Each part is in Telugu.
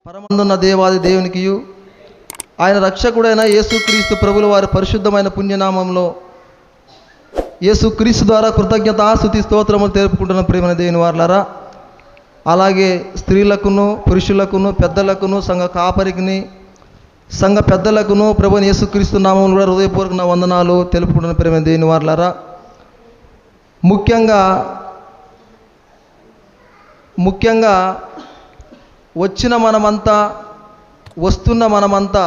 పరమందున్న దేవాది దేవునికియు ఆయన రక్షకుడైన యేసుక్రీస్తు ప్రభుల వారి పరిశుద్ధమైన పుణ్యనామంలో యేసుక్రీస్తు ద్వారా కృతజ్ఞతాస్తుతి స్తోత్రములు తెలుపుకుంటున్న ప్రియమైన దేవుని వారలారా, అలాగే స్త్రీలకును పురుషులకును పెద్దలకును సంఘ కాపరికిని సంఘ పెద్దలకును ప్రభుని యేసుక్రీస్తు నామములో కూడా హృదయపూర్వక వందనాలు తెలుపుకుంటున్న ప్రియమైన దేవుని వారలారా, ముఖ్యంగా వచ్చిన మనమంతా వస్తున్న మనమంతా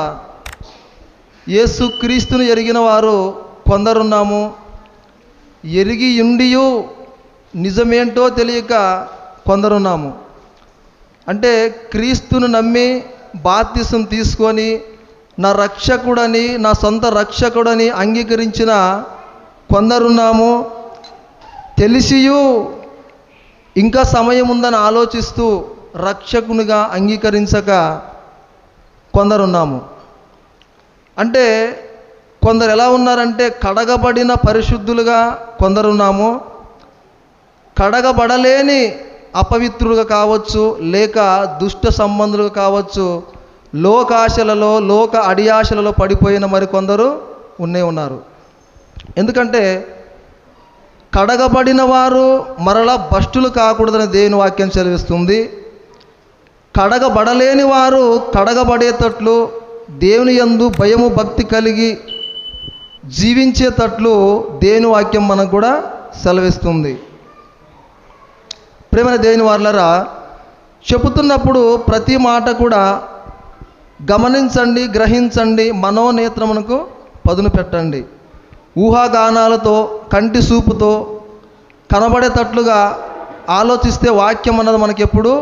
యేసుక్రీస్తును ఎరిగిన వారు కొందరున్నాము. ఎరిగి ఉండియు నిజమేంటో తెలియక కొందరున్నాము. అంటే క్రీస్తును నమ్మి బాప్తిసం తీసుకొని నా రక్షకుడని నా సొంత రక్షకుడని అంగీకరించిన కొందరున్నాము. తెలిసియు ఇంకా సమయం ఉందని ఆలోచిస్తూ రక్షకునిగా అంగీకరించక కొందరున్నాము. అంటే కొందరు ఎలా ఉన్నారంటే కడగబడిన పరిశుద్ధులుగా కొందరున్నాము, కడగబడలేని అపవిత్రులుగా కావచ్చు, లేక దుష్ట సంబంధులుగా కావచ్చు, లోకాశలలో లోక అడియాశలలో పడిపోయిన మరికొందరు ఉన్నారు. ఎందుకంటే కడగబడిన వారు మరలా భ్రష్టులు కాకూడదని దేవుని వాక్యం సెలవిస్తుంది. కడగబడలేని వారు కడగబడేటట్లు దేవుని యందు భయము భక్తి కలిగి జీవించేటట్లు దేవుని వాక్యం మనకు కూడా సెలవిస్తుంది. ప్రియమైన దేవుని వారలారా, చెబుతున్నప్పుడు ప్రతి మాట కూడా గమనించండి, గ్రహించండి, మనోనేత్రమునకు పదును పెట్టండి. ఊహాగానాలతో కంటి చూపుతో కనబడేటట్లుగా ఆలోచిస్తే వాక్యం అన్నది మనకెప్పుడు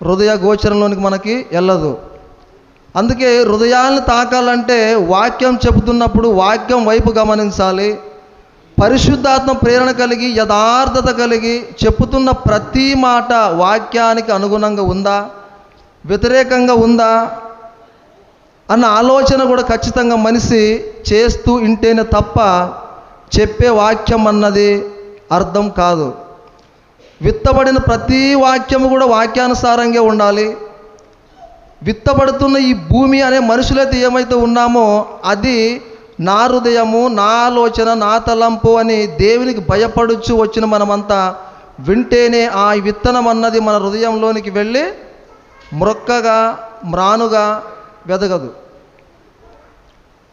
హృదయ గోచరంలోనికి మనకి వెళ్ళదు. అందుకే హృదయాలను తాకాలంటే వాక్యం చెబుతున్నప్పుడు వాక్యం వైపు గమనించాలి. పరిశుద్ధాత్మ ప్రేరణ కలిగి యథార్థత కలిగి చెప్పుతున్న ప్రతి మాట వాక్యానికి అనుగుణంగా ఉందా, వ్యతిరేకంగా ఉందా అన్న ఆలోచన కూడా ఖచ్చితంగా మనిషి చేస్తూ ఉంటేనే తప్ప చెప్పే వాక్యం అన్నది అర్థం కాదు. విత్తబడిన ప్రతి వాక్యము కూడా వాక్యానుసారంగా ఉండాలి. విత్తబడుతున్న ఈ భూమి అనే మనుషులైతే ఏమైతే ఉన్నామో అది నా హృదయము, నా ఆలోచన, నా తలంపు అని దేవునికి భయపడుచు వచ్చిన మనమంతా వింటేనే ఆ విత్తనం అన్నది మన హృదయంలోనికి వెళ్ళి మ్రొక్కగా మ్రానుగా వెదగదు.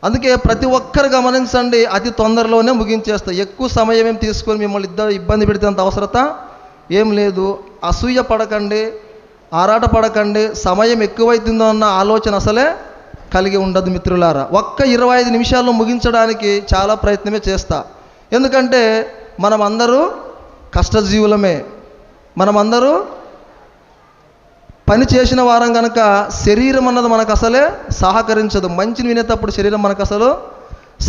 అందుకే ప్రతి ఒక్కరు గమనించండి, అతి తొందరలోనే ముగించేస్తా. ఎక్కువ సమయం ఏం తీసుకొని మిమ్మల్ని ఇబ్బంది పెడితేంత అవసరత ఏం లేదు. అసూయ పడకండి, ఆరాట పడకండి. సమయం ఎక్కువైతుందో అన్న ఆలోచన అసలే కలిగి ఉండదు మిత్రులారా. ఒక్క 25 నిమిషాల్లో ముగించడానికి చాలా ప్రయత్నమే చేస్తా. ఎందుకంటే మనమందరూ కష్టజీవులమే, మనమందరూ పని చేసిన వారం కనుక శరీరం అన్నది మనకు అసలే సహకరించదు. మంచిని వినేటప్పుడు శరీరం మనకు అసలు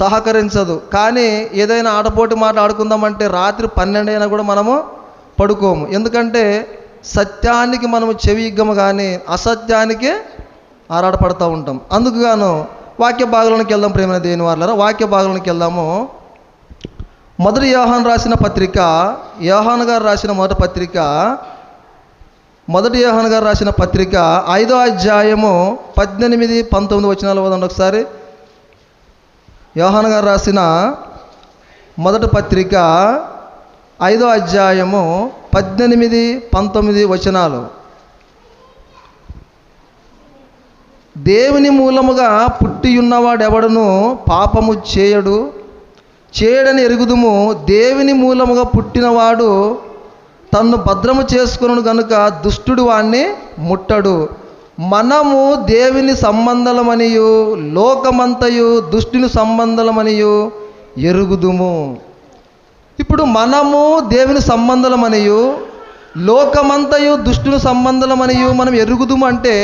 సహకరించదు. కానీ ఏదైనా ఆటపోటీ మాట ఆడుకుందామంటే రాత్రి 12 అయినా కూడా మనము పడుకోము. ఎందుకంటే సత్యానికి మనము చెవి ఇగ్గము కానీ అసత్యానికి ఆరాటపడుతూ ఉంటాం. అందుకుగాను వాక్య భాగంలోకి వెళ్దాం. ప్రేమైన దేవుని వారలారా, వాక్య భాగంలోకి వెళ్దాము. మొదటి యోహాను రాసిన పత్రిక, యోహాను గారు రాసిన మొదటి పత్రిక, మొదటి యోహాను గారు రాసిన పత్రిక 5వ అధ్యాయము 18, 19 వచనాలు వదండి ఒకసారి. యోహాను గారు రాసిన మొదటి పత్రిక 5వ అధ్యాయము 18, 19 వచనాలు. దేవుని మూలముగా పుట్టియున్నవాడెవడను పాపము చేయడని ఎరుగుదుము. దేవుని మూలముగా పుట్టినవాడు తన్ను భద్రము చేసుకొను గనుక దుష్టుడు వాణ్ణి ముట్టడు. మనము దేవుని సంబంధలమనియు లోకమంతయు దుష్టుని సంబంధలమనియు ఎరుగుదుము. ఇప్పుడు మనము దేవుని సంబంధలమనియు లోకమంతయు దుష్టుని సంబంధలమనియు మనం ఎరుగుదుము అంటే,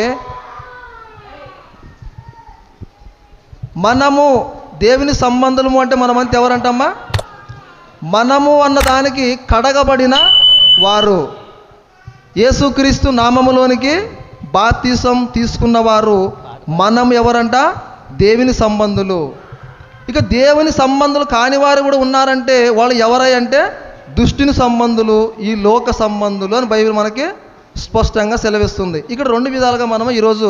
మనము దేవుని సంబంధము అంటే మనమంతా ఎవరంటమ్మా? మనము అన్నదానికి కడగబడిన వారు, యేసుక్రీస్తు నామములోనికి బాప్తిసం తీసుకున్నవారు మనం ఎవరంట? దేవుని సంబంధులు. ఇక దేవుని సంబంధులు కాని వారు కూడా ఉన్నారంటే వాళ్ళు ఎవరై అంటే దుష్టుని సంబంధులు, ఈ లోక సంబంధులు అని బైబిల్ మనకి స్పష్టంగా సెలవిస్తుంది. ఇక్కడ రెండు విధాలుగా మనము ఈరోజు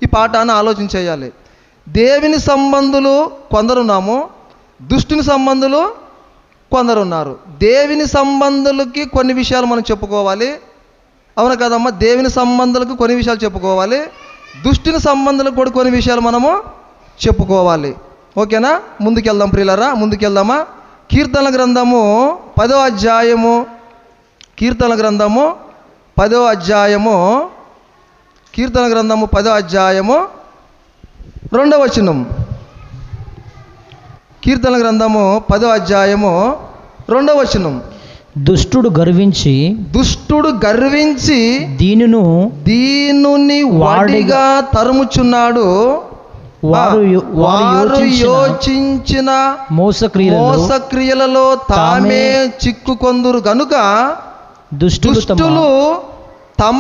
ఈ పాఠాన్ని ఆలోచన చేయాలి. దేవుని సంబంధులు కొందరున్నాము, దుష్టుని సంబంధులు కొందరున్నారు. దేవుని సంబంధులకి కొన్ని విషయాలు మనం చెప్పుకోవాలి, అవును కదమ్మా? దేవుని సంబంధులకు కొన్ని విషయాలు చెప్పుకోవాలి, దుష్టుని సంబంధులకు కూడా కొన్ని విషయాలు మనము చెప్పుకోవాలి. ఓకేనా? ముందుకెళ్దాం ప్రియులారా, ముందుకెళ్దామా? కీర్తనల గ్రంథము 10వ అధ్యాయము, కీర్తనల గ్రంథము 10వ అధ్యాయము, కీర్తన గ్రంథము 10వ అధ్యాయము 2వ వచనం. కీర్తన గ్రంథము 10వ అధ్యాయము 2వ వచనం. దుష్టుడు గర్వించి దీనుని వాడిగా తరుముచున్నాడు. వారు యోచించిన మోసక్రియలలో తామే చిక్కుకొందురు గనుక దుష్టులు తమ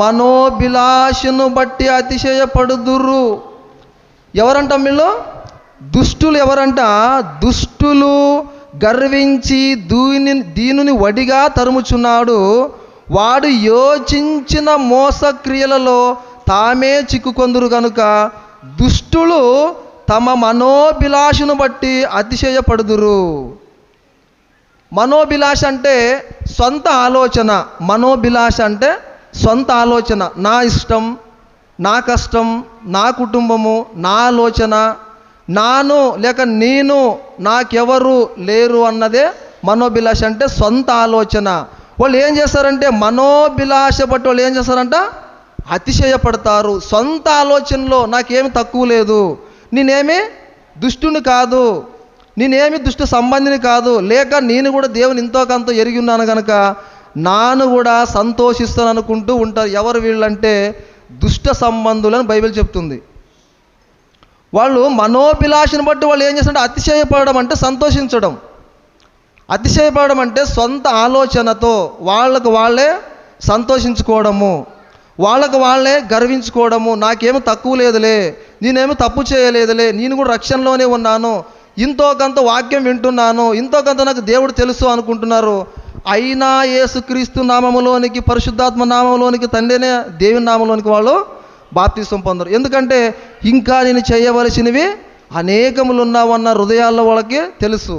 మనోభిలాషను బట్టి అతిశయపడుదురు. ఎవరంట వీళ్ళు? దుష్టులు. ఎవరంట? దుష్టులు గర్వించి దీనుని వడిగా తరుముచున్నాడు. వాడు యోచించిన మోసక్రియలలో తామే చిక్కుకొందురు కనుక దుష్టులు తమ మనోభిలాషను బట్టి అతిశయపడుదురు. మనోభిలాష అంటే సొంత ఆలోచన. మనోభిలాష అంటే సొంత ఆలోచన. నా ఇష్టం, నా కష్టం, నా కుటుంబము, నా ఆలోచన, నాను లేక నేను, నాకెవరు లేరు అన్నదే మనోభిలాష అంటే సొంత ఆలోచన. వాళ్ళు ఏం చేస్తారంటే మనోభిలాష బట్టి వాళ్ళు ఏం చేస్తారంట? అతిశయపడతారు. సొంత ఆలోచనలో నాకేమి తక్కువ లేదు, నేనేమి దుష్టుని కాదు, నేనేమి దుష్ట సంబంధిని కాదు, లేక నేను కూడా దేవుని ఎంతో కొంత ఎరిగి ఉన్నాను కనుక నాను కూడా సంతోషిస్తాను అనుకుంటూ ఉంటారు. ఎవరు వీళ్ళంటే దుష్ట సంబంధులని బైబిల్ చెప్తుంది. వాళ్ళు మనోభిలాషను బట్టి వాళ్ళు ఏం చేస్తారంటే అతిశయపడడం అంటే సంతోషించడం. అతిశయపడడం అంటే సొంత ఆలోచనతో వాళ్ళకు వాళ్ళే సంతోషించుకోవడము, వాళ్ళకు వాళ్ళే గర్వించుకోవడము. నాకేమో తక్కువ లేదులే, నేనేమో తప్పు చేయలేదులే, నేను కూడా రక్షణలోనే ఉన్నాను, ఇంతో కొంత వాక్యం వింటున్నాను, ఇంతో కొంత నాకు దేవుడు తెలుసు అనుకుంటున్నారు. అయినా యేసుక్రీస్తు నామములోనికి, పరిశుద్ధాత్మ నామములోనికి, తండ్రినే దేవుని నామంలోనికి వాళ్ళు బాప్తిసం పొందరు. ఎందుకంటే ఇంకా నేను చేయవలసినవి అనేకములు ఉన్నావన్న హృదయాల్లో వాళ్ళకి తెలుసు.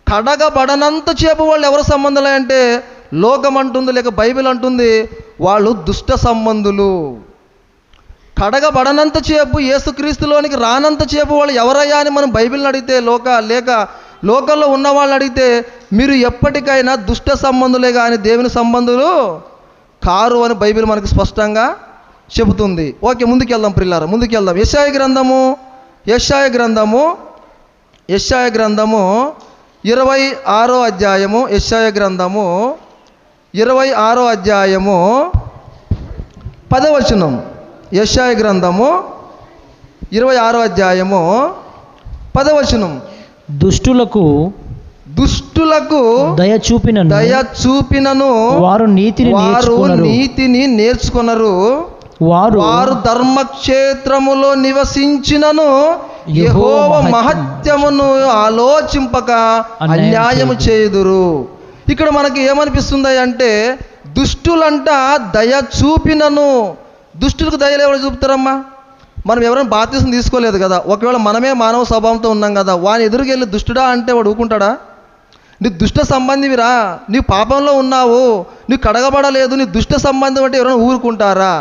కడగబడనంత చేపు వాళ్ళు ఎవరు సంబంధులే అంటే లోకం అంటుంది, లేక బైబిల్ అంటుంది వాళ్ళు దుష్ట సంబంధులు. కడగబడనంత చేపు, యేసుక్రీస్తులోనికి రానంత చేపు వాళ్ళు ఎవరయ్యా అని మనం బైబిల్ని అడిగితే, లోకంలో ఉన్న వాళ్ళని అడిగితే మీరు ఎప్పటికైనా దుష్ట సంబంధులే కానీ దేవుని సంబంధులు కారు అని బైబిల్ మనకు స్పష్టంగా చెబుతుంది. ఓకే, ముందుకెళ్దాం ప్రియులారా, ముందుకెళ్దాం. యెషయా గ్రంథము 26వ అధ్యాయము, యెషయా గ్రంథము 26వ అధ్యాయము 10వ వచనం. యెషయా గ్రంథము 26వ అధ్యాయము 10వ వచనం. దుష్టులకు దయ చూపినను వారు నీతిని నేర్చుకొనరు. వారు ధర్మక్షేత్రములో నివసించినను యెహోవా మహత్యమును ఆలోచింపక అన్యాయము చేయుదురు. ఇక్కడ మనకి ఏమనిపిస్తుంది అంటే దుష్టులంట దయ చూపినను. దుష్టులకు దయలు ఎవరు చూపుతారమ్మా? మనం ఎవరైనా బాప్తిసం తీసుకోలేదు కదా, ఒకవేళ మనమే మానవ స్వభావంతో ఉన్నాం కదా, వాని ఎదురుకెళ్ళి దుష్టుడా అంటే వాడు ఊకుంటాడా? నీ దుష్ట సంబంధివిరా, నీ పాపంలో ఉన్నావు, నీవు కడగబడలేదు, నీ దుష్ట సంబంధం అంటే ఎవరైనా ఊరుకుంటారా?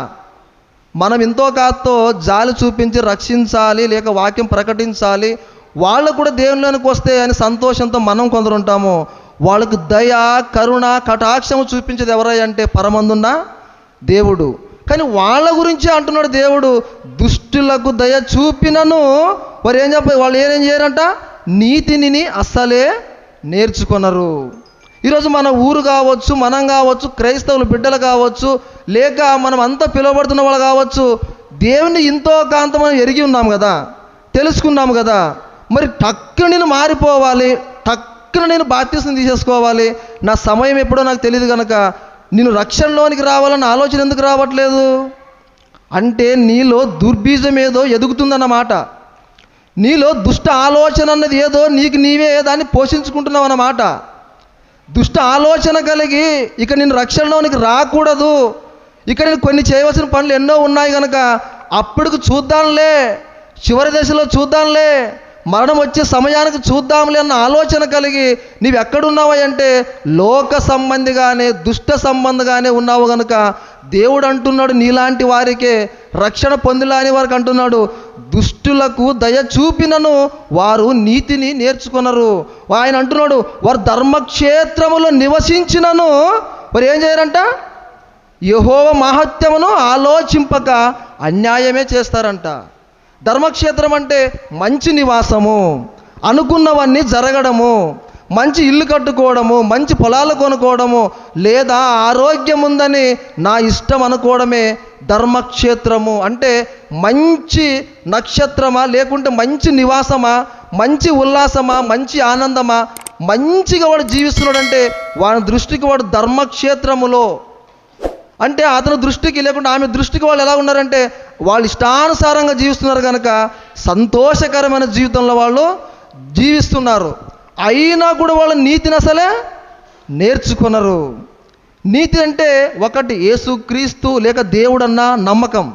మనం ఎంతో కాస్తో జాలి చూపించి రక్షించాలి, లేక వాక్యం ప్రకటించాలి, వాళ్ళు కూడా దేవునిలోనికి వస్తే అని సంతోషంతో మనం కొందరు ఉంటాము. వాళ్ళకు దయ, కరుణ, కటాక్షము చూపించేది ఎవరై అంటే పరమందున్న దేవుడు. కానీ వాళ్ళ గురించి అంటున్నాడు దేవుడు, దుష్టులకు దయ చూపినను వాళ్ళు ఏం చేయరంట? నీతిని అస్సలే నేర్చుకొనరు. ఈరోజు మన ఊరు కావచ్చు, మనం కావచ్చు, క్రైస్తవుల బిడ్డలు కావచ్చు, లేక మనం అంతా పిలువబడుతున్న వాళ్ళు కావచ్చు, దేవుని ఇంతో కాంత మనం ఎరిగి ఉన్నాం కదా, తెలుసుకున్నాము కదా, మరి టక్కున నేను మారిపోవాలి, టక్కున నేను బాప్తిసం తీసేసుకోవాలి, నా సమయం ఎప్పుడో నాకు తెలియదు కనుక నేను రక్షణలోనికి రావాలన్న ఆలోచన ఎందుకు రావట్లేదు అంటే నీలో దుర్బీజం ఏదో ఎదుగుతుందన్నమాట. నీలో దుష్ట ఆలోచన అన్నది ఏదో నీకు నీవే దాన్ని పోషించుకుంటున్నావు అన్నమాట. దుష్ట ఆలోచన కలిగి ఇక నేను రక్షణలోనికి రాకూడదు, ఇక నేను కొన్ని చేయవలసిన పనులు ఎన్నో ఉన్నాయి కనుక అప్పటికి చూద్దాంలే, చివరి దశలో చూద్దాంలే, మరణం వచ్చే సమయానికి చూద్దాంలే అన్న ఆలోచన కలిగి నీవు ఎక్కడున్నావు అంటే లోక సంబంధిగానే దుష్ట సంబంధిగానే ఉన్నావు కనుక దేవుడు అంటున్నాడు, నీలాంటి వారికే రక్షణ పొందిలాని వారికి అంటున్నాడు, దుష్టులకు దయ చూపినను వారు నీతిని నేర్చుకున్నారు. ఆయన అంటున్నాడు, వారు ధర్మక్షేత్రములో నివసించినను వారు ఏం చేయరంట, యెహోవా మహత్యమును ఆలోచింపక అన్యాయమే చేస్తారంట. ధర్మక్షేత్రం అంటే మంచి నివాసము, అనుకున్నవన్నీ జరగడము, మంచి ఇల్లు కట్టుకోవడము, మంచి పొలాలు కొనుక్కోవడము, లేదా ఆరోగ్యం ఉందని నా ఇష్టం అనుకోవడమే ధర్మక్షేత్రము. అంటే మంచి నక్షత్రమా, లేకుంటే మంచి నివాసమా, మంచి ఉల్లాసమా, మంచి ఆనందమా, మంచిగా వాడు జీవిస్తున్నాడంటే వాడి దృష్టికి వాడు ధర్మక్షేత్రములో, అంటే అతని దృష్టికి లేకుండా ఆమె దృష్టికి వాళ్ళు ఎలా ఉన్నారంటే వాళ్ళు ఇష్టానుసారంగా జీవిస్తున్నారు కనుక సంతోషకరమైన జీవితంలో వాళ్ళు జీవిస్తున్నారు. అయినా కూడా వాళ్ళు నీతిని అసలే నేర్చుకున్నారు. నీతి అంటే ఒకటి యేసుక్రీస్తు లేక దేవుడన్న నమ్మకం.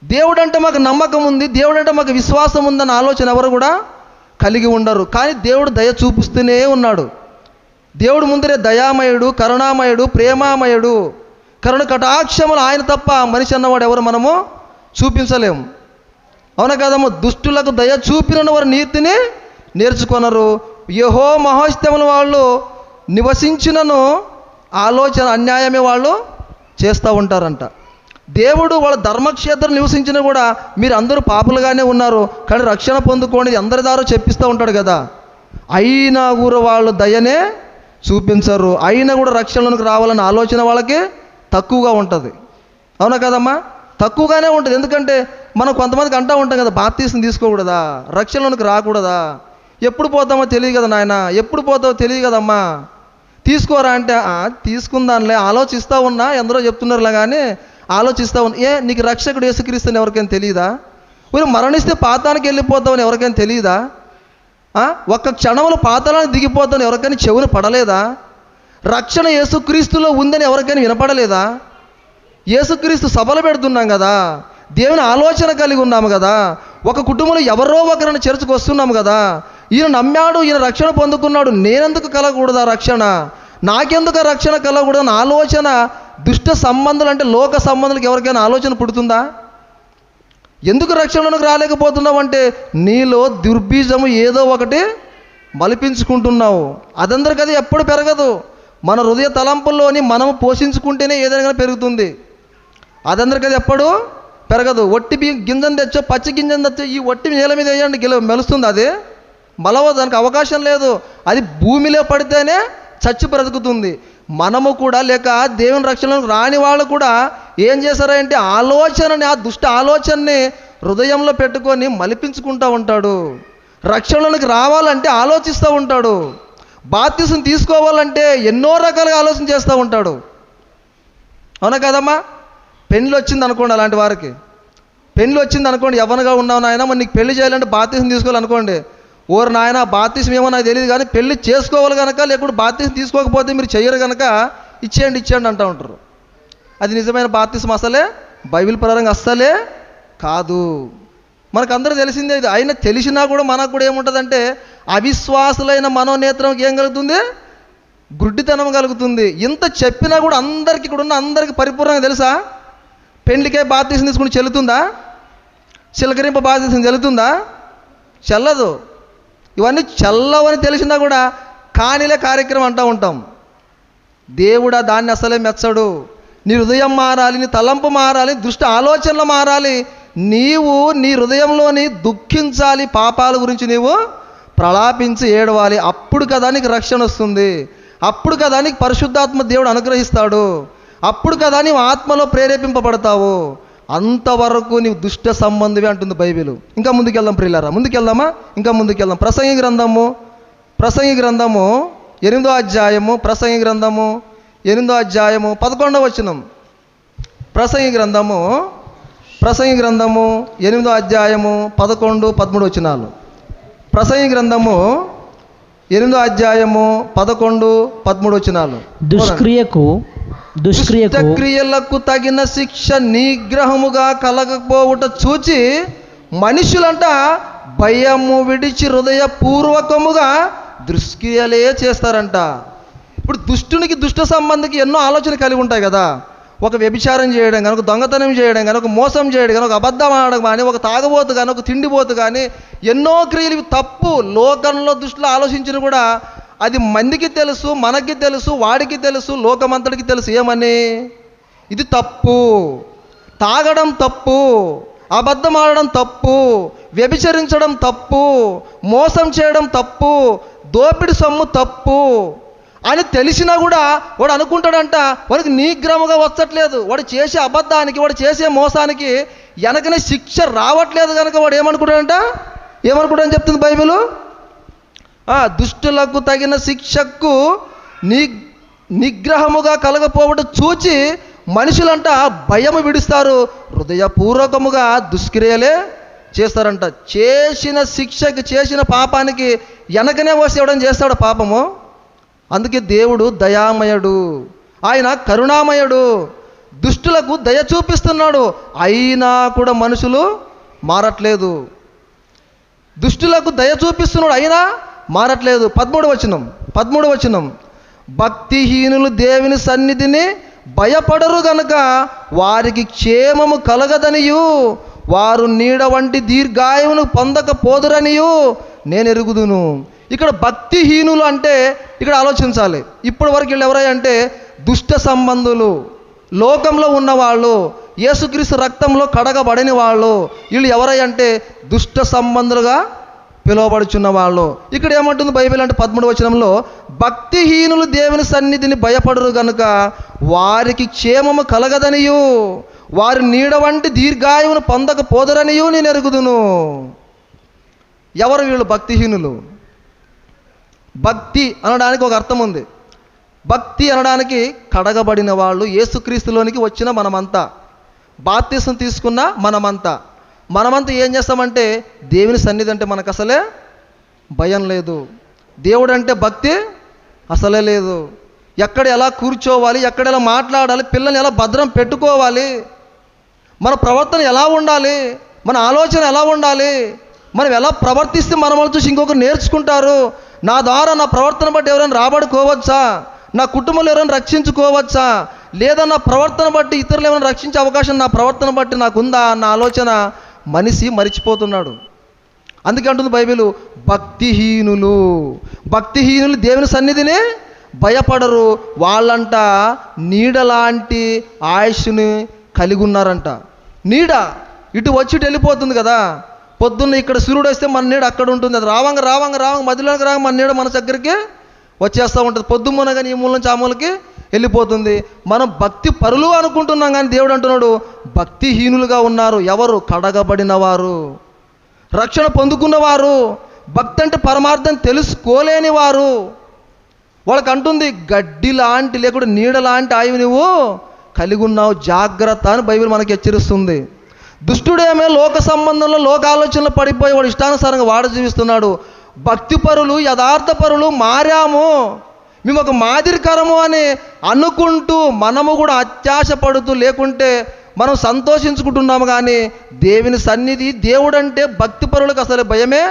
దేవుడంటే మాకు నమ్మకం ఉంది, దేవుడంటే మాకు విశ్వాసం ఉందన్న ఆలోచన ఎవరు కూడా కలిగి ఉండరు. కానీ దేవుడు దయ చూపిస్తూనే ఉన్నాడు. దేవుడు ముందరే దయామయుడు, కరుణామయుడు, ప్రేమామయుడు, కరుణ కటాక్షములు ఆయన తప్ప మనిషి అన్నవాడు ఎవరు మనము చూపించలేము. అవునా కదమ్మ? దుష్టులకు దయ చూపిన వారు నీతిని నేర్చుకున్నారు. యెహోవా మహోత్సవములు వాళ్ళు నివసించినను ఆలోచన అన్యాయమే వాళ్ళు చేస్తూ ఉంటారంట. దేవుడు వాళ్ళ ధర్మక్షేత్రం నివసించిన కూడా మీరు అందరూ పాపులుగానే ఉన్నారు కానీ రక్షణ పొందుకోండి అందరి దారో చెప్పిస్తూ ఉంటాడు కదా. అయినా కూడా వాళ్ళు దయనే చూపించరు, అయినా కూడా రక్షణలోనికి రావాలన్న ఆలోచన వాళ్ళకి తక్కువగా ఉంటుంది. అవునా కదమ్మా? తక్కువగానే ఉంటుంది. ఎందుకంటే మనం కొంతమందికి అంటూ ఉంటాం కదా, బాప్తీసం తీసుకోకూడదా, రక్షణలోనికి రాకూడదా, ఎప్పుడు పోతామో తెలియదు కదా నాయన, ఎప్పుడు పోతావో తెలియదు కదమ్మా, తీసుకోరా అంటే తీసుకుందానిలే ఆలోచిస్తూ ఉన్నా, ఎందరో చెప్తున్నారులే కానీ ఆలోచిస్తూ ఉన్నా. నీకు రక్షకుడు యేసుక్రీస్తుని ఎవరికైనా తెలియదా? మీరు మరణిస్తే పాతానికి వెళ్ళిపోతామని ఎవరికైనా తెలియదా? ఒక్క క్షణంలో పాతాళానికి దిగిపోతామని ఎవరికైనా చెవులు పడలేదా? రక్షణ యేసుక్రీస్తులో ఉందని ఎవరికైనా వినపడలేదా? యేసుక్రీస్తు సభలు పెడుతున్నాం కదా, దేవుని ఆలోచన కలిగి ఉన్నాము కదా, ఒక కుటుంబంలో ఎవరో ఒకరిని చర్చకు వస్తున్నాము కదా, ఈయన నమ్మాడు, ఈయన రక్షణ పొందుకున్నాడు, నేనెందుకు కలగకూడదా రక్షణ, నాకెందుకు రక్షణ కలగకూడదని ఆలోచన దుష్ట సంబంధాలు అంటే లోక సంబంధాలకు ఎవరికైనా ఆలోచన పుడుతుందా? ఎందుకు రక్షణలోకి రాలేకపోతున్నావు అంటే నీలో దుర్బీజము ఏదో ఒకటి మలిపించుకుంటున్నావు. అదందరికీ అది ఎప్పుడు పెరగదు. మన హృదయ తలంపుల్లోని మనము పోషించుకుంటేనే ఏదైనా పెరుగుతుంది. అదందరికీ అది ఎప్పుడు పెరగదు. ఒట్టి గింజను తెచ్చో, పచ్చి గింజను తెచ్చో ఈ ఒట్టి నేల మీద వేయండి, మెలుస్తుంది. అది మలవదు, దానికి అవకాశం లేదు. అది భూమిలో పడితేనే చచ్చి బ్రతుకుతుంది. మనము కూడా లేక దేవుని రక్షణకు రాని వాళ్ళు కూడా ఏం చేశారంటే ఆలోచనని, ఆ దుష్ట ఆలోచనని హృదయంలో పెట్టుకొని మలిపించుకుంటూ ఉంటాడు. రక్షణలోకి రావాలంటే ఆలోచిస్తూ ఉంటాడు. బాప్తిసం తీసుకోవాలంటే ఎన్నో రకాలుగా ఆలోచన చేస్తూ ఉంటాడు. అవునా కదమ్మా? పెళ్ళి వచ్చింది అనుకోండి, అలాంటి వారికి పెళ్ళి వచ్చింది అనుకోండి, యవ్వనగా ఉన్నావు నాయన, మరి నీకు పెళ్లి చేయాలంటే బాప్తిసం తీసుకోవాలనుకోండి, ఓరు నాయన బాప్తిసం ఏమో నాకు తెలియదు కానీ పెళ్లి చేసుకోవాలి కనుక, లేకుంటే బాప్తిసం తీసుకోకపోతే మీరు చెయ్యరు కనుక ఇచ్చేయండి అంటూ ఉంటారు. అది నిజమైన బాప్తిసం అసలే బైబిల్ ప్రకారంగా అస్సలే కాదు. మనకు అందరూ తెలిసిందే ఇది. అయినా తెలిసినా కూడా మనకు కూడా ఏముంటుందంటే అవిశ్వాసులైన మనోనేత్రంకి ఏం కలుగుతుంది? గుడ్డితనం కలుగుతుంది. ఇంత చెప్పినా కూడా అందరికీ ఇక్కడ ఉన్న అందరికీ పరిపూర్ణంగా తెలుసా? పెండ్లికే బాప్తిసం తీసుకుని చెల్లుతుందా? చిలకరింప బాప్తిసం చెల్లుతుందా? చెల్లదు. ఇవన్నీ చల్లవని తెలిసినా కూడా కానిలే కార్యక్రమం అంటూ ఉంటాం. దేవుడు దాన్ని అసలే మెచ్చడు. నీ హృదయం మారాలి, నీ తలంపు మారాలి, దుష్ట ఆలోచనలు మారాలి. నీవు నీ హృదయంలోని దుఃఖించాలి, పాపాల గురించి నీవు ప్రలాపించి ఏడవాలి. అప్పుడు కదా నీకు రక్షణ వస్తుంది, అప్పుడు కదా నీకు పరిశుద్ధాత్మ దేవుడు అనుగ్రహిస్తాడు, అప్పుడు కదా నీవు ఆత్మలో ప్రేరేపింపబడతావు. అంతవరకు నీవు దుష్ట సంబంధివే అంటుంది బైబిల్. ఇంకా ముందుకెళ్దాం ప్రియులారా, ముందుకెళ్దామా? ఇంకా ముందుకెళ్దాం. ప్రసంగి గ్రంథము 8వ అధ్యాయము, ప్రసంగి గ్రంథము 8వ అధ్యాయము 11వ వచనం. ప్రసంగి గ్రంథము 8వ అధ్యాయము 11, 13 వచనాలు. ప్రసంగి గ్రంథము 8వ అధ్యాయము 11, 13 వచనాలు. దుష్క్రియలకు తగిన శిక్ష నిగ్రహముగా కలగకపోవుట చూచి మనుషులంట భయము విడిచి హృదయపూర్వకముగా దుష్క్రియలే చేస్తారంట. ఇప్పుడు దుష్టునికి దుష్ట సంబంధికి ఎన్నో ఆలోచనలు కలిగి ఉంటాయి కదా. ఒక వ్యభిచారం చేయడం కానీ, ఒక దొంగతనం చేయడం కానీ, ఒక మోసం చేయడం కానీ, ఒక అబద్ధం ఆడడం కానీ, ఒక తాగబోతు కానీ, ఒక తిండిపోతు కానీ, ఎన్నో క్రియలు ఇవి తప్పు. లోకంలో దుష్టులు ఆలోచించిన కూడా అది మందికి తెలుసు, మనకి తెలుసు, వాడికి తెలుసు, లోకమంతటికి తెలుసు. ఏమని? ఇది తప్పు. తాగడం తప్పు, అబద్ధం ఆడడం తప్పు, వ్యభిచరించడం తప్పు, మోసం చేయడం తప్పు, దోపిడి సొమ్ము తప్పు అని తెలిసినా కూడా వాడు అనుకుంటాడంట వాడికి నిగ్రహముగా వచ్చట్లేదు. వాడు చేసే అబద్ధానికి, వాడు చేసే మోసానికి వెనకనే శిక్ష రావట్లేదు కనుక వాడు ఏమనుకుంటాడని చెప్తుంది బైబిల్. దుష్టులకు తగిన శిక్షకు నిగ్రహముగా కలగపోవడం చూచి మనుషులంట భయము విడుస్తారు, హృదయపూర్వకముగా దుష్క్రియలే చేస్తారంట. చేసిన శిక్షకి, చేసిన పాపానికి వెనకనే వచ్చి ఇవ్వడం చేస్తాడు పాపము. అందుకే దేవుడు దయామయుడు, ఆయన కరుణామయుడు. దుష్టులకు దయ చూపిస్తున్నాడు, అయినా కూడా మనుషులు మారట్లేదు. దుష్టులకు దయ చూపిస్తున్నాడు, అయినా మారట్లేదు. 13వ వచనం భక్తిహీనులు దేవుని సన్నిధిని భయపడరు గనుక వారికి క్షేమము కలగదనియు వారు నీడ వంటి దీర్ఘాయువును పొందకపోదురనియు నేను ఎరుగుదును. ఇక్కడ భక్తిహీనులు అంటే ఇక్కడ ఆలోచించాలి. ఇప్పటి వరకు వీళ్ళు ఎవరై అంటే దుష్ట సంబంధులు, లోకంలో ఉన్నవాళ్ళు, యేసుక్రీస్తు రక్తంలో కడగబడిన వాళ్ళు. వీళ్ళు ఎవరై అంటే దుష్ట సంబంధులుగా పిలువబడుచున్న వాళ్ళు. ఇక్కడ ఏమంటుంది బైబిల్ అంటే 13వ వచనంలో భక్తిహీనులు దేవుని సన్నిధిని భయపడరు గనుక వారికి క్షేమము కలగదనియు వారి నీడ వంటి దీర్ఘాయువును పొందకపోదరనియు నేను ఎరుగుదును. ఎవరు వీళ్ళు భక్తిహీనులు? భక్తి అనడానికి ఒక అర్థం ఉంది. భక్తి అనడానికి కడగబడిన వాళ్ళు, యేసుక్రీస్తులోనికి వచ్చిన మనమంతా, బాప్తిసం తీసుకున్న మనమంతా ఏం చేస్తామంటే దేవుని సన్నిధి అంటే మనకు అసలే భయం లేదు. దేవుడు అంటే భక్తి అసలే లేదు. ఎక్కడ ఎలా కూర్చోవాలి, ఎక్కడ ఎలా మాట్లాడాలి, పిల్లల్ని ఎలా భద్రం పెట్టుకోవాలి, మన ప్రవర్తన ఎలా ఉండాలి, మన ఆలోచన ఎలా ఉండాలి, మనం ఎలా ప్రవర్తిస్తే మన వాళ్ళు చూసి ఇంకొకరు నేర్చుకుంటారు, నా ద్వారా నా ప్రవర్తన బట్టి ఎవరైనా రాబడుకోవచ్చా, నా కుటుంబంలో ఎవరైనా రక్షించుకోవచ్చా, లేదా నా ప్రవర్తన బట్టి ఇతరులు ఏమైనా రక్షించే అవకాశం నా ప్రవర్తన బట్టి నాకుందా అన్న ఆలోచన మనిషి మరిచిపోతున్నాడు. అందుకే అంటుంది బైబిల్ భక్తిహీనులు దేవుని సన్నిధిని భయపడరు. వాళ్ళంట నీడలాంటి ఆయుష్ని కలిగి ఉన్నారంట. నీడ ఇటు వచ్చి ఇటు వెళ్ళిపోతుంది కదా. పొద్దున్న ఇక్కడ సూర్యుడు వస్తే మన నీడ అక్కడ ఉంటుంది. అది రావంగా మధ్యలోకి రాగా మన నీడ మన దగ్గరికి వచ్చేస్తూ ఉంటుంది. పొద్దుమున కానీ ఈ మూల నుంచి ఆ మూలకి వెళ్ళిపోతుంది. మనం భక్తి పరులు అనుకుంటున్నాం కానీ దేవుడు అంటున్నాడు భక్తిహీనులుగా ఉన్నారు. ఎవరు? కడగబడిన వారు, రక్షణ పొందుకున్నవారు, భక్తి అంటే పరమార్థం తెలుసుకోలేని వారు. వాళ్ళకి అంటుంది గడ్డి లాంటి లేకుండా నీడ లాంటి ఆయువు నువ్వు కలిగి ఉన్నావు, జాగ్రత్త అని బైబిల్ మనకి హెచ్చరిస్తుంది. దుష్టుడేమే లోక సంబంధంలో, లోక ఆలోచనలు పడిపోయి వాడు ఇష్టానుసారంగా వాడు జీవిస్తున్నాడు. భక్తిపరులు, యథార్థపరులు మారాము, మేము ఒక మాదిరికరము అని అనుకుంటూ మనము కూడా అత్యాశపడుతూ లేకుంటే మనం సంతోషించుకుంటున్నాము. కానీ దేవుని సన్నిధి, దేవుడంటే భక్తిపరులకు అసలు భయమే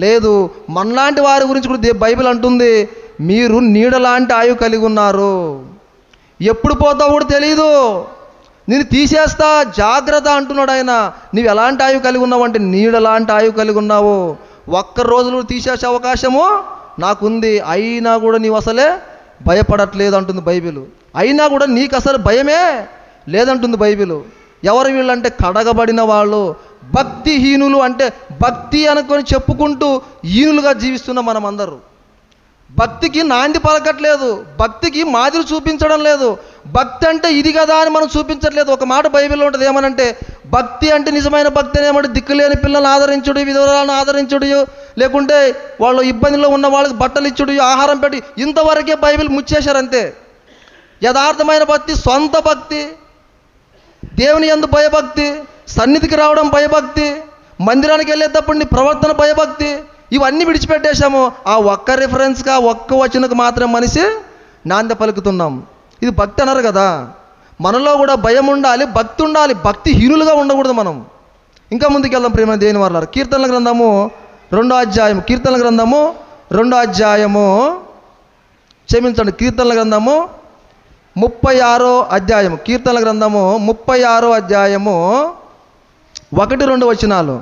లేదు. మనలాంటి వారి గురించి కూడా బైబిల్ అంటుంది మీరు నీడలాంటి ఆయువు కలిగి ఉన్నారు, ఎప్పుడు పోతావు కూడా తెలియదు, నేను తీసేస్తా జాగ్రత్త అంటున్నాడు ఆయన. నీవు ఎలాంటి ఆయువు కలిగి ఉన్నావు అంటే నీడలాంటి ఆయువు కలిగి ఉన్నావు. ఒక్క రోజులో తీసేసే అవకాశము నాకుంది, అయినా కూడా నీవు అసలే భయపడట్లేదు అంటుంది బైబిల్. అయినా కూడా నీకు అసలు భయమే లేదంటుంది బైబిల్. ఎవరు వీళ్ళంటే కడగబడిన వాళ్ళు, భక్తిహీనులు. అంటే భక్తి అనుకొని చెప్పుకుంటూ హీనులుగా జీవిస్తున్న మనం అందరూ. భక్తికి నాంది పలకట్లేదు, భక్తికి మాదిరి చూపించడం లేదు. భక్తి అంటే ఇది కదా అని మనం చూపించట్లేదు. ఒక మాట బైబిల్లో ఉంటుంది ఏమనంటే భక్తి అంటే నిజమైన భక్తి అనేమంటే దిక్కులేని పిల్లల్ని ఆదరించుడు, విధవరాలను ఆదరించుడు, లేకుంటే వాళ్ళు ఇబ్బందిలో ఉన్న వాళ్ళకి బట్టలు ఇచ్చుడు, ఆహారం పెట్టి, ఇంతవరకే బైబిల్ ముచ్చేశారు అంతే. యథార్థమైన భక్తి, సొంత భక్తి, దేవుని యందు భయభక్తి, సన్నిధికి రావడం భయభక్తి, మందిరానికి వెళ్ళేటప్పుడు నీ ప్రవర్తన భయభక్తి, ఇవన్నీ విడిచిపెట్టేశాము. ఆ ఒక్క రిఫరెన్స్గా ఒక్క వచనకు మాత్రం మనిషి నాంద పలుకుతున్నాం. ఇది భక్తి అన్నారు కదా. మనలో కూడా భయం ఉండాలి, భక్తి ఉండాలి. భక్తిహీనులుగా ఉండకూడదు మనం. ఇంకా ముందుకు వెళ్దాం ప్రేమ దేవుని వారలారా. కీర్తనల గ్రంథము 2వ అధ్యాయం, కీర్తనల గ్రంథము 2వ అధ్యాయము, క్షమించండి, కీర్తనల గ్రంథము 36వ అధ్యాయము, కీర్తనల గ్రంథము 36వ అధ్యాయము 1-2 వచనాలు.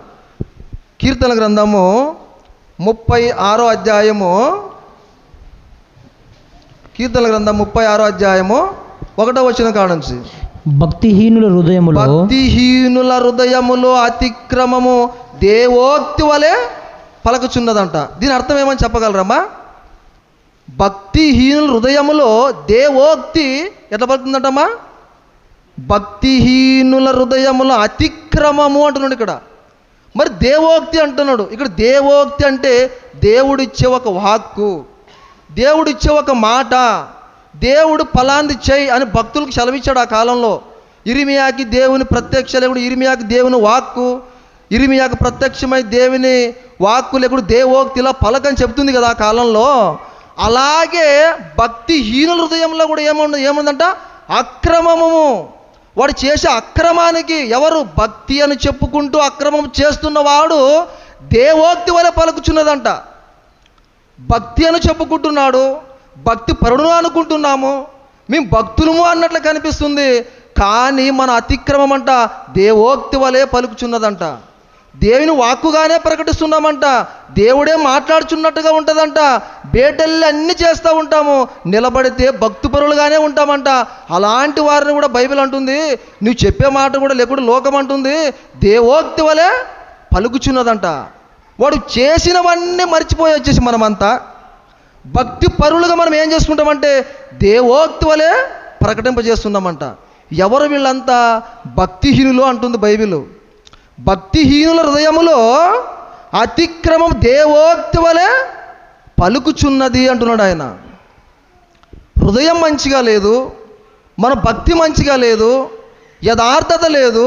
కీర్తన గ్రంథము 36వ అధ్యాయము, కీర్తన గ్రంథం 36వ అధ్యాయము 1వ వచనం కాడ నుంచి. భక్తిహీనుల హృదయములో అతిక్రమము దేవోక్తి వలె పలకుచున్నదంట. దీని అర్థం ఏమని చెప్పగలరమ్మా? భక్తిహీనుల హృదయములో దేవోక్తి ఎట్లా పలుకుతుందంటమ్మా? భక్తిహీనుల హృదయములో అతిక్రమము అంటున్నాడు ఇక్కడ. మరి దేవోక్తి అంటున్నాడు ఇక్కడ. దేవోక్తి అంటే దేవుడిచ్చే ఒక వాక్కు, దేవుడిచ్చే ఒక మాట, దేవుడు ఫలాంది చేయి అని భక్తులకు సెలవిచ్చాడు ఆ కాలంలో. ఇరిమియాకి దేవుని ప్రత్యక్ష లేకుడు, ఇరిమియాకి దేవుని వాక్కు, ఇరిమియాకి ప్రత్యక్షమై దేవుని వాక్కు లేకుడు దేవోక్తి ఇలా పలకని చెప్తుంది కదా ఆ కాలంలో. అలాగే భక్తిహీనుల హృదయంలో కూడా ఏముందంట? అక్రమము. వాడు చేసే అక్రమానికి, ఎవరు భక్తి అని చెప్పుకుంటూ అక్రమం చేస్తున్నవాడు దేవోక్తి వలె పలుకుచున్నదంట. భక్తి అని చెప్పుకుంటున్నాడు, భక్తి పరుడు అనుకుంటున్నాము, మేము భక్తులము అన్నట్లు కనిపిస్తుంది. కానీ మన అతిక్రమం అంట దేవోక్తి వలె పలుకుచున్నదంట. దేవుని వాక్కుగానే ప్రకటిస్తున్నామంట, దేవుడే మాట్లాడుచున్నట్టుగా ఉంటుందంట. బేటల్లి అన్నీ చేస్తూ ఉంటాము, నిలబడితే భక్తిపరులుగానే ఉంటామంట. అలాంటి వారిని కూడా బైబిల్ అంటుంది, నువ్వు చెప్పే మాట కూడా లేకుండా లోకం అంటుంది దేవోక్తి వలె పలుకుచున్నదంట. వాడు చేసినవన్నీ మర్చిపోయి వచ్చేసి మనమంతా భక్తి పరులుగా మనం ఏం చేసుకుంటామంటే దేవోక్తి వలె ప్రకటింపజేస్తున్నామంట. ఎవరు వీళ్ళంతా? భక్తిహీనులు అంటుంది బైబిల్. భక్తిహీనుల హృదయములో అతిక్రమం దేవోక్తి వలె పలుకుచున్నది అంటున్నాడు ఆయన. హృదయం మంచిగా లేదు, మన భక్తి మంచిగా లేదు, యథార్థత లేదు,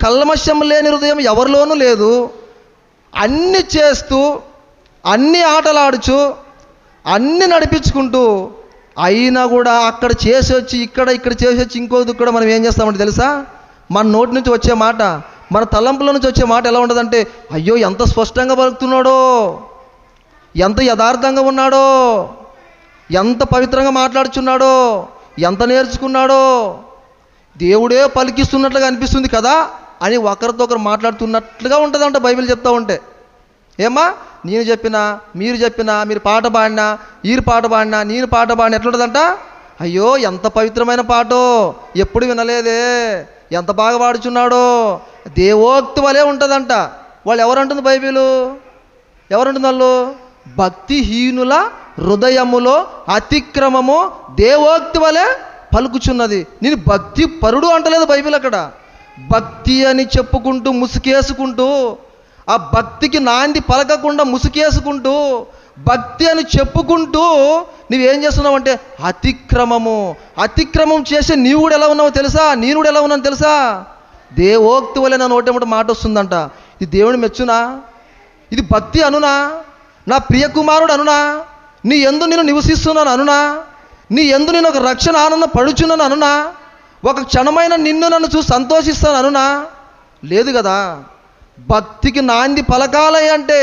కల్మషం లేని హృదయం ఎవరిలోనూ లేదు. అన్నీ చేస్తూ, అన్నీ ఆటలాడుచు, అన్నీ నడిపించుకుంటూ, అయినా కూడా అక్కడ చేసి వచ్చి ఇక్కడ చేసి వచ్చి ఇంకోది కూడా మనం ఏం చేస్తామంటే తెలుసా? మన నోటి నుంచి వచ్చే మాట, మన తలంపుల నుంచి వచ్చే మాట ఎలా ఉండదంటే, అయ్యో ఎంత స్పష్టంగా పలుకుతున్నాడో, ఎంత యథార్థంగా ఉన్నాడో, ఎంత పవిత్రంగా మాట్లాడుచున్నాడో, ఎంత నేర్చుకున్నాడో, దేవుడే పలికిస్తున్నట్లుగా అనిపిస్తుంది కదా అని ఒకరితో ఒకరు మాట్లాడుతున్నట్లుగా ఉంటుందంట బైబిల్ చెప్తూ ఉంటే. ఏమ్మా, నేను చెప్పినా, మీరు చెప్పినా, మీరు పాట పాడినా, ఈరు పాట పాడినా, నేను పాట పాడినా ఎట్లుంటుందంట? అయ్యో ఎంత పవిత్రమైన పాటో, ఎప్పుడు వినలేదే, ఎంత బాగా పాడుచున్నాడో, దేవోక్తి వలె ఉంటుందంట. వాళ్ళు ఎవరంటుంది బైబిలు? ఎవరంటుంది వాళ్ళు? భక్తిహీనుల హృదయములో అతిక్రమము దేవోక్తి వలె పలుకుచున్నది. నేను భక్తి పరుడు అంటలేదు బైబిల్ అక్కడ. భక్తి అని చెప్పుకుంటూ ముసుకేసుకుంటూ, ఆ భక్తికి నాంది పలకకుండా ముసుకేసుకుంటూ, భక్తి అని చెప్పుకుంటూ నువ్వేం చేస్తున్నావు అంటే అతిక్రమం చేసే నీవు కూడా ఎలా ఉన్నావో తెలుసా? నేను కూడా ఎలా ఉన్నాను తెలుసా? దేవోక్తి వలె నా నోటేమిట మాట వస్తుందంట. ఇది దేవుని మెచ్చునా? ఇది భక్తి అనునా? నా ప్రియ కుమారుడు అనునా? నీ యందు నేను నివసిస్తున్నాను అనునా? నీ యందు నేను ఒక రక్షణ ఆనందం పడుచున్నాను అనునా? ఒక క్షణమైన నిన్ను నన్ను చూసి సంతోషిస్తాను అనునా? లేదు కదా. భక్తికి నాంది పలకాలి అంటే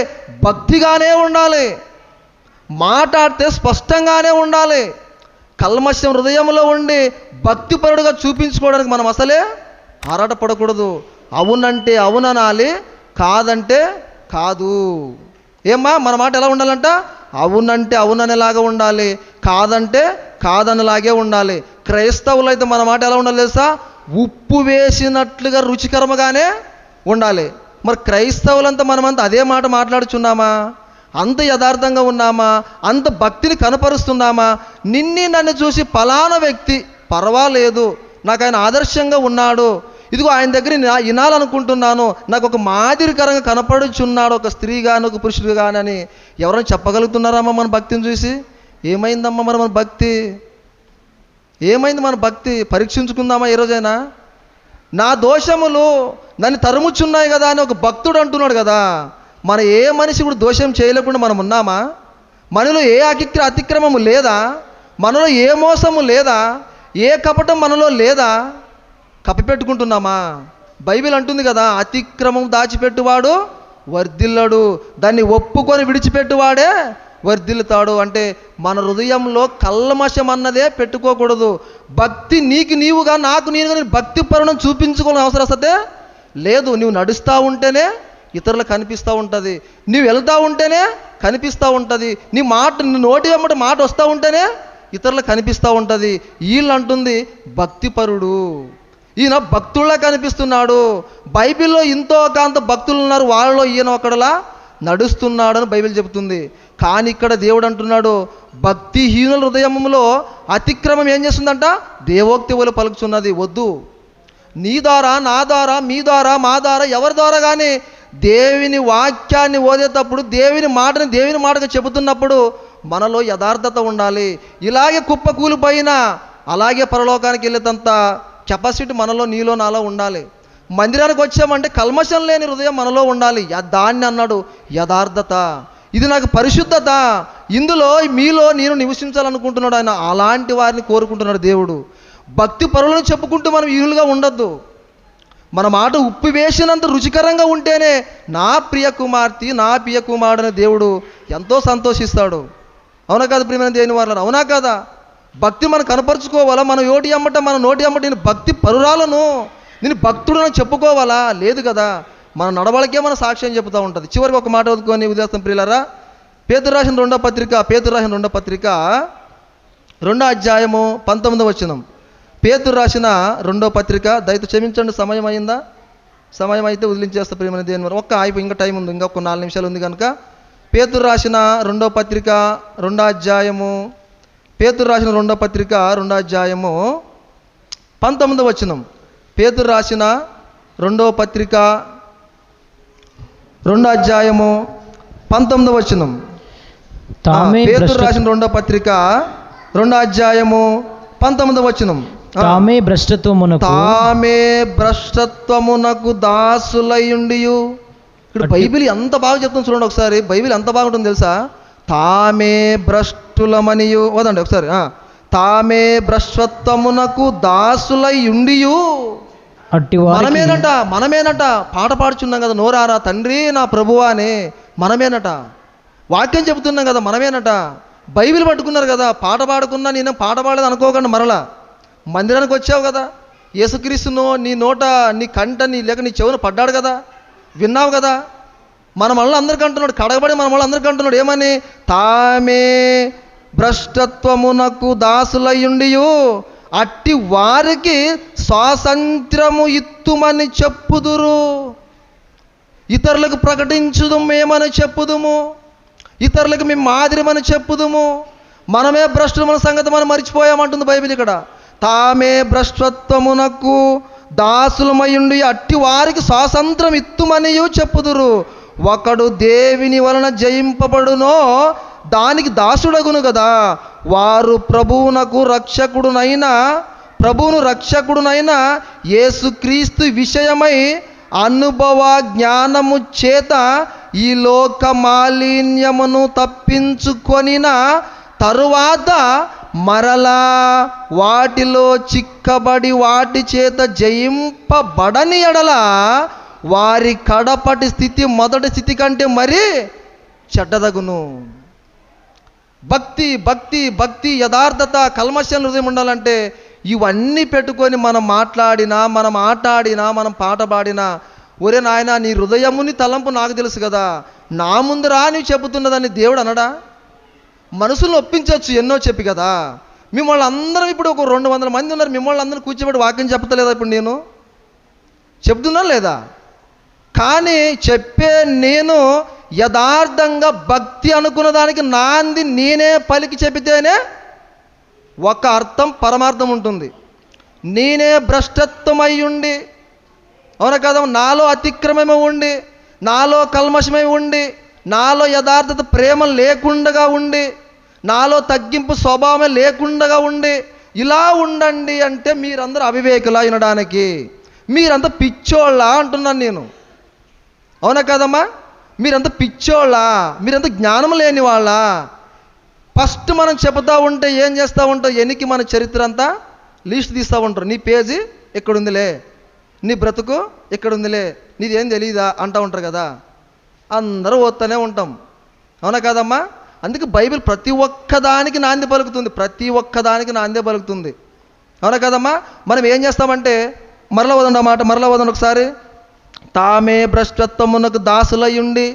భక్తిగానే ఉండాలి, మాట్లాడితే స్పష్టంగానే ఉండాలి. కల్మషం హృదయంలో ఉండి భక్తిపరుడుగా చూపించుకోవడానికి మనం అసలే ఆరాటపడకూడదు. అవునంటే అవుననాలి, కాదంటే కాదు. ఏమ్మా, మన మాట ఎలా ఉండాలంట? అవునంటే అవుననేలాగా ఉండాలి, కాదంటే కాదనేలాగే ఉండాలి. క్రైస్తవులు అయితే మన మాట ఎలా ఉండాలి తెలుసా? ఉప్పు వేసినట్లుగా రుచికరముగానే ఉండాలి. మరి క్రైస్తవులంతా మనమంతా అదే మాట మాట్లాడుచున్నామా? అంత యథార్థంగా ఉన్నామా? అంత భక్తిని కనపరుస్తున్నామా? నన్ను చూసి ఫలానా వ్యక్తి పర్వాలేదు, నాకు ఆయన ఆదర్శంగా ఉన్నాడు, ఇదిగో ఆయన దగ్గర వినాలనుకుంటున్నాను, నాకు ఒక మాదిరికరంగా కనపడుచున్నాడు, ఒక స్త్రీ కానీ ఒక పురుషుడు కానీ అని ఎవరైనా చెప్పగలుగుతున్నారమ్మా మన భక్తిని చూసి? ఏమైందమ్మా మరి మన భక్తి? ఏమైంది మన భక్తి? పరీక్షించుకుందామా ఈ రోజైనా? నా దోషములు నన్ను తరుముచున్నాయి కదా అని ఒక భక్తుడు అంటున్నాడు కదా. మన ఏ మనిషి కూడా దోషం చేయలేకుండా మనం ఉన్నామా? మనలో ఏ అతిక్రమము లేదా? మనలో ఏ మోసము లేదా? ఏ కపటం మనలో లేదా? కప్పిపెట్టుకుంటున్నామా? బైబిల్ అంటుంది కదా, అతిక్రమం దాచిపెట్టువాడు వర్ధిల్లడు, దాన్ని ఒప్పుకొని విడిచిపెట్టువాడే వర్ధిల్లుతాడు. అంటే మన హృదయంలో కల్మషం అన్నదే పెట్టుకోకూడదు. భక్తి నీకు నీవుగా, నాకు నేనుగా భక్తి పరుణం చూపించుకోవాలని అవసరం వస్తే లేదు. నువ్వు నడుస్తూ ఉంటేనే ఇతరులకు కనిపిస్తూ ఉంటుంది, నువ్వు వెళ్తూ ఉంటేనే కనిపిస్తూ ఉంటుంది, నీ నోటి వెంబడి మాట వస్తూ ఉంటేనే ఇతరులకు కనిపిస్తూ ఉంటుంది. వీళ్ళు అంటుంది భక్తిపరుడు, ఈయన భక్తుల్లా కనిపిస్తున్నాడు. బైబిల్లో ఇంతో కాంత భక్తులు ఉన్నారు, వాళ్ళలో ఈయన ఒకడలా నడుస్తున్నాడని బైబిల్ చెబుతుంది. కానీ ఇక్కడ దేవుడు అంటున్నాడు, భక్తిహీనుల హృదయంలో అతిక్రమం ఏం చేస్తుందంట? దేవోక్తి వల్ల పలుకుతున్నది. వద్దు, నీ ద్వారా, నా ద్వారా, మీ ద్వారా, మా ద్వారా, ఎవరి ద్వారా కానీ దేవుని వాక్యాన్ని ఓదేటప్పుడు, దేవుని మాటగా చెబుతున్నప్పుడు మనలో యథార్థత ఉండాలి. ఇలాగే కుప్ప కూలిపోయినా అలాగే పరలోకానికి వెళ్ళేంత కెపాసిటీ మనలో, నీలో, నాలో ఉండాలి. మందిరానికి వచ్చామంటే కల్మషం లేని హృదయం మనలో ఉండాలి. దాన్ని అన్నాడు యథార్థత. ఇది నాకు పరిశుద్ధత, ఇందులో మీలో నేను నివసించాలనుకుంటున్నాడు ఆయన. అలాంటి వారిని కోరుకుంటున్నాడు దేవుడు. భక్తి పరులను చెప్పుకుంటూ మనం ఈనులుగా ఉండొద్దు. మన మాట ఉప్పు వేసినంత రుచికరంగా ఉంటేనే నా ప్రియ కుమార్తె, నా ప్రియ కుమారుడని దేవుడు ఎంతో సంతోషిస్తాడు. అవునా కాదు ప్రియమైన దేవుని వారలారా? అవునా కదా? భక్తి మనం కనపరుచుకోవాలా? మన నోటి అమ్మట నేను భక్తి పరురాలను, నేను భక్తుడని చెప్పుకోవాలా? లేదు కదా. మన నడవడికే మన సాక్ష్యం చెబుతూ ఉంటుంది. చివరికి ఒక మాట వదుకొని ఉదయం ప్రియులారా, పేతురు రాసిన రెండో పత్రిక 2వ అధ్యాయము 19వ వచనం. పేతురు రాసిన 2వ పత్రిక, దయతో క్షమించండి, సమయం అయిందా? సమయం అయితే వదిలించేస్తా ప్రియమైన దేవుని వారు. ఇంకా టైం ఉంది, ఇంకా 4 నిమిషాలు ఉంది కనుక. పేతురు రాసిన 2వ పత్రిక 2వ అధ్యాయము, పేతురు రాసిన 2వ పత్రిక 2వ అధ్యాయము 19వ వచనం. పేతురు రాసిన 2వ పత్రిక 2వ అధ్యాయము 19వ వచనం. పేతురు రాసిన 2వ పత్రిక 2వ అధ్యాయము 19వ వచనం. తామే భ్రష్టత్వమునకు దాసులయుండియు. ఇక్కడ బైబిల్ ఎంత బాగా చెప్తుంది చూడండి ఒకసారి. బైబిల్ ఎంత బాగుంటుంది తెలుసా? తామే భ్రష్టులమనియు, వదండి ఒకసారి. తామే భ్రష్టత్వమునకు దాసులయుండియు. మనమేనట పాట పాడుచున్నాం కదా, నోరారా తండ్రి నా ప్రభువా అని. మనమేనట వాక్యం చెబుతున్నాం కదా, మనమేనట. బైబిల్ పట్టుకున్నారు కదా, పాట పాడుకున్నా నేను పాట పాడలేదు అనుకోకుండా మరలా మందిరానికి వచ్చావు కదా, యేసుక్రీస్తును నీ నోట, నీ కంట, లేక నీ చెవును పడ్డాడు కదా, విన్నావు కదా. మన మళ్ళీ అందరికీ అంటున్నాడు, కడగబడి మన మళ్ళీ అందరికీ అంటున్నాడు ఏమని? తామే భ్రష్టత్వమునకు దాసులయుండియు అట్టి వారికి స్వాతంత్రము ఇత్తుమని చెప్పుదురు. ఇతరులకు ప్రకటించుదు మేమని చెప్పుదుము, ఇతరులకు మేము మాదిరిమని చెప్పుదుము. మనమే భ్రష్టులమైన సంగతి మనం మర్చిపోయామంటుంది బైబిల్ ఇక్కడ. తామే భ్రష్టత్వమునకు దాసులమయుండి అట్టి వారికి స్వాతంత్రం ఇత్తుమనియు చెప్పుదురు. ఒకడు దేవుని వలన జయింపబడునో దానికి దాసుడగును కదా. వారు ప్రభువును రక్షకుడునైనా యేసుక్రీస్తు విషయమై అనుభవ జ్ఞానము చేత ఈ లోక మాలిన్యమును తప్పించుకొనిన తరువాత మరలా వాటిలో చిక్కబడి వాటి చేత జయింపబడని ఎడల వారి కడపటి స్థితి మొదటి స్థితి కంటే మరీ చెడ్డదగును. భక్తి భక్తి భక్తి యథార్థత, కల్మషం హృదయం ఉండాలంటే ఇవన్నీ పెట్టుకొని మనం మాట్లాడినా, మనం ఆటాడినా, మనం పాట పాడినా, ఒరే నాయన నీ హృదయముని తలంపు నాకు తెలుసు కదా, నా ముందు రా నీవు చెబుతున్నదని దేవుడు అనడా? మనసులను ఒప్పించవచ్చు ఎన్నో చెప్పి కదా. మిమ్మల్ని అందరం ఇప్పుడు ఒక 200 మంది ఉన్నారు, మిమ్మల్ని అందరూ కూర్చోబెట్టి వాక్యం చెప్తలేదా? ఇప్పుడు నేను చెప్తున్నా లేదా? కానీ చెప్పే నేను యథార్థంగా భక్తి అనుకున్న దానికి నాంది నేనే పలికి చెబితేనే ఒక అర్థం పరమార్థం ఉంటుంది. నేనే భ్రష్టత్వమై ఉండి, అవునా కదా, నాలో అతిక్రమమే ఉండి, నాలో కల్మషమై ఉండి, నాలో యథార్థత ప్రేమ లేకుండా ఉండి, నాలో తగ్గింపు స్వభావమే లేకుండా ఉండి, ఇలా ఉండండి అంటే మీరందరూ అవివేకులా వినడానికి, మీరంతా పిచ్చోళ్ళ అంటున్నాను నేను. అవునా కదమ్మా? మీరంత పిచ్చోళ్ళా, మీరంత జ్ఞానం లేని వాళ్ళ? ఫస్ట్ మనం చెబుతూ ఉంటే ఏం చేస్తూ ఉంటాం? ఎనికి మన చరిత్ర అంతా లిస్ట్ తీస్తూ ఉంటారు. నీ పేజీ ఎక్కడుందిలే, నీ బ్రతుకు ఎక్కడుందిలే, నీది ఏం తెలియదా అంటూ ఉంటారు కదా. అందరూ ఓద్తూనే ఉంటాం, అవునా కాదమ్మా? అందుకే బైబిల్ ప్రతి ఒక్కదానికి నాంది పలుకుతుంది, ప్రతి ఒక్కదానికి నాందే పలుకుతుంది, అవునా కదమ్మా? మనం ఏం చేస్తామంటే, మరలా వదండి అన్నమాట, మరలా వదండి ఒకసారి. తామే భ్రష్టత్వమునకు దాసులయ్యుండి,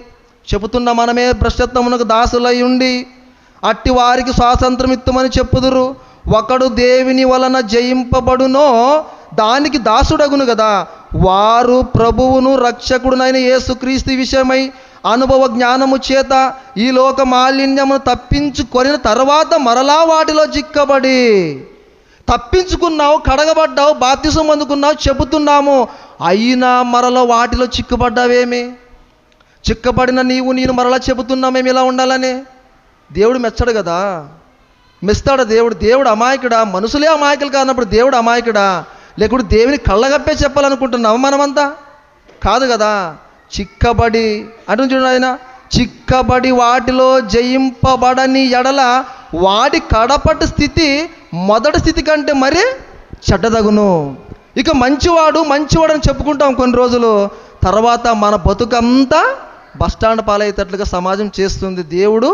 చెబుతున్న మనమే భ్రష్టత్వమునకు దాసులయ్యుండి అట్టి వారికి స్వాతంత్రం ఇత్తమని చెప్పుదురు. ఒకడు దేవుని వలన జయింపబడునో దానికి దాసుడగును కదా. వారు ప్రభువును రక్షకుడునైన యేసుక్రీస్తు విషయమై అనుభవ జ్ఞానము చేత ఈ లోక మాలిన్యమును తప్పించుకొనిన తర్వాత మరలా వాటిలో చిక్కబడి, తప్పించుకున్నావు, కడగబడ్డావు, బాప్తిసం అందుకున్నావు, చెబుతున్నాము, అయినా మరలా వాటిలో చిక్కుబడ్డావేమి? చిక్కబడిన నేను మరలా చెబుతున్నామేమి ఇలా ఉండాలని? దేవుడు మెచ్చడు కదా, మెస్తాడు దేవుడు? దేవుడు అమాయకుడా? మనుషులే అమాయకులు కానప్పుడు దేవుడు అమాయకుడా? లేకుంటే దేవుని కళ్ళగప్పే చెప్పాలనుకుంటున్నాము మనమంతా? కాదు కదా. చిక్కబడి అంటే చూడండి ఆయన, చిక్కబడి వాటిలో జయింపబడని ఎడల వాడి కడపటి స్థితి మొదటి స్థితి కంటే మరి చెడ్డదగును. ఇక మంచివాడు అని చెప్పుకుంటాం కొన్ని రోజులు, తర్వాత మన బతుకంతా బస్టాండ్ పాలయ్యేటట్లుగా సమాజం చేస్తుంది, దేవుడు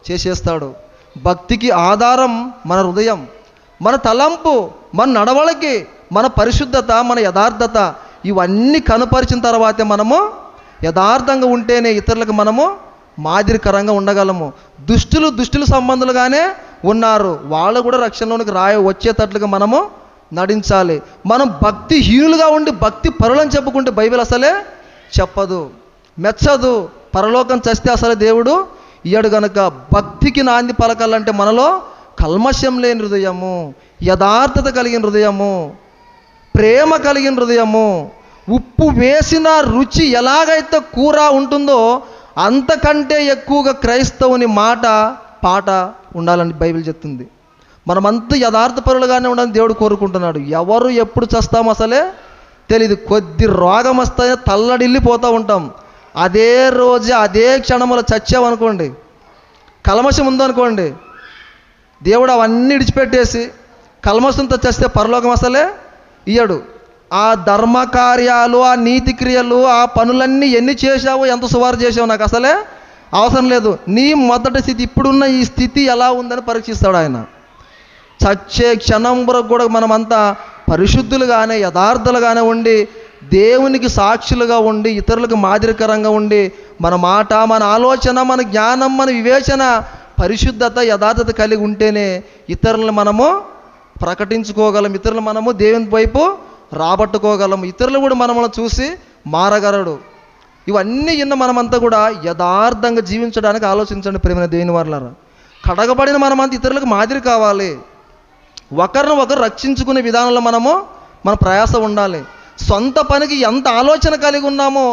చేసేస్తాడు. భక్తికి ఆధారం మన హృదయం, మన తలంపు, మన నడవడికి, మన పరిశుద్ధత, మన యథార్థత, ఇవన్నీ కనపరిచిన తర్వాతే మనము యథార్థంగా ఉంటేనే ఇతరులకు మనము మాదిరికరంగా ఉండగలము. దుష్టులు సంబంధులుగానే ఉన్నారు, వాళ్ళు కూడా రక్షణలోనికి వచ్చేటట్లుగా మనము నడించాలి. మనం భక్తిహీనులుగా ఉండి భక్తి పరులని చెప్పుకుంటే బైబిల్ అసలే చెప్పదు, మెచ్చదు. పరలోకం చస్తే అసలు దేవుడు ఇయ్యడు గనుక భక్తికి నాంది పలకాలంటే మనలో కల్మషం లేని హృదయము, యథార్థత కలిగిన హృదయము, ప్రేమ కలిగిన హృదయము, ఉప్పు వేసిన రుచి ఎలాగైతే కూర ఉంటుందో అంతకంటే ఎక్కువగా క్రైస్తవుని పాట ఉండాలని బైబిల్ చెప్తుంది. మనమంతా యథార్థపరులుగానే ఉండాలని దేవుడు కోరుకుంటున్నాడు. ఎవరు ఎప్పుడు చస్తామో అసలే తెలీదు. కొద్ది రోగం వస్తాయో తల్లడిల్లిపోతూ ఉంటాం, అదే రోజు అదే క్షణంలో చచ్చామనుకోండి, కల్మషం ఉందనుకోండి, దేవుడు అవన్నీ విడిచిపెట్టేసి కల్మషంతో చస్తే పరలోకం అసలే ఇయ్యడు. ఆ ధర్మకార్యాలు, ఆ నీతి క్రియలు, ఆ పనులన్నీ ఎన్ని చేశావో, ఎంత సువారు చేసావు నాకు అసలే అవసరం లేదు. నీ మొదటి స్థితి, ఇప్పుడున్న ఈ స్థితి ఎలా ఉందని పరీక్షిస్తాడు ఆయన. చచ్చే క్షణం వరకు కూడా మనమంతా పరిశుద్ధులుగానే యథార్థులుగానే ఉండి దేవునికి సాక్షులుగా ఉండి ఇతరులకు మాదిరికరంగా ఉండి మన మాట, మన ఆలోచన, మన జ్ఞానం, మన వివేచన, పరిశుద్ధత, యథార్థత కలిగి ఉంటేనే ఇతరులను మనము ప్రకటించుకోగలం, ఇతరులు మనము దేవుని వైపు రాబట్టుకోగలం, ఇతరులు కూడా మనల్ని చూసి మారగలడు. ఇవన్నీ ఇన్న మనమంతా కూడా యథార్థంగా జీవించడానికి ఆలోచించండి ప్రేమైన దేవుని వారలారా. కడగబడిన మనమంతా ఇతరులకు మాదిరి కావాలి. ఒకరిని ఒకరు రక్షించుకునే విధానంలో మన ప్రయాస ఉండాలి. సొంత పనికి ఎంత ఆలోచన కలిగి ఉన్నామో,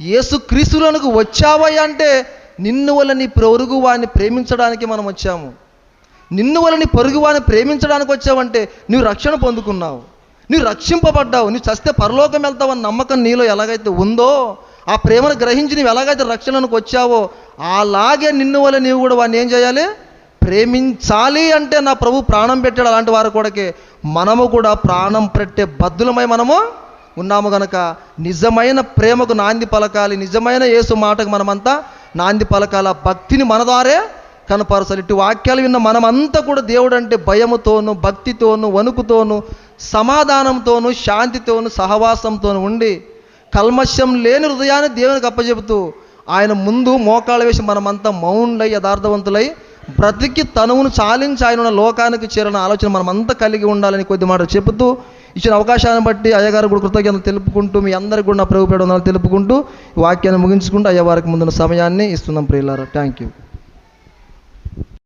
యేసుక్రీస్తులోనికి వచ్చావయ్య అంటే నిన్ను వల్ల నీ పొరుగు వాడిని ప్రేమించడానికి మనం వచ్చాము. నిన్ను వల్ల నీ పొరుగు వాడిని ప్రేమించడానికి వచ్చావంటే నువ్వు రక్షణ పొందుకున్నావు, నువ్వు రక్షింపబడ్డావు. నువ్వు చస్తే పరలోకం వెళ్తావని నమ్మకం నీలో ఎలాగైతే ఉందో, ఆ ప్రేమను గ్రహించి నువ్వు ఎలాగైతే రక్షణకు వచ్చావో, అలాగే నిన్ను వల్ల నీవు కూడా వాడిని ఏం చేయాలి? ప్రేమించాలి. అంటే నా ప్రభు ప్రాణం పెట్టాడు అలాంటి వారు కూడాకే. మనము కూడా ప్రాణం పెట్టే బద్దులమై మనము ఉన్నాము కనుక నిజమైన ప్రేమకు నాంది పలకాలి, నిజమైన యేసు మాటకు మనమంతా నాంది పలకాల. భక్తిని మన ద్వారే కనపరచాలి. ఇటు వాక్యాలు విన్న మనమంతా కూడా దేవుడు అంటే భయముతోను, భక్తితోను, వణుకుతోను, సమాధానంతోను, శాంతితోను, సహవాసంతోను ఉండి కల్మషం లేని హృదయాన్ని దేవునికి అప్పచెబుతూ ఆయన ముందు మోకాళ్ళ వేసి మనమంతా మౌనులై యథార్థవంతులై బ్రతికి తనువును చాలించి ఆయన లోకానికి చేరిన ఆలోచన మనమంతా కలిగి ఉండాలని కొద్ది మాట చెబుతూ ఇచ్చిన అవకాశాన్ని బట్టి అయ్యగారు కూడా కృతజ్ఞతలు తెలుపుకుంటూ మీ అందరికీ కూడా నా ప్రభుపేడ తెలుపుకుంటూ వాక్యాన్ని ముగించుకుంటూ అయ్యవారికి ముందున్న సమయాన్ని ఇస్తున్నాం ప్రియులారా. Thank you.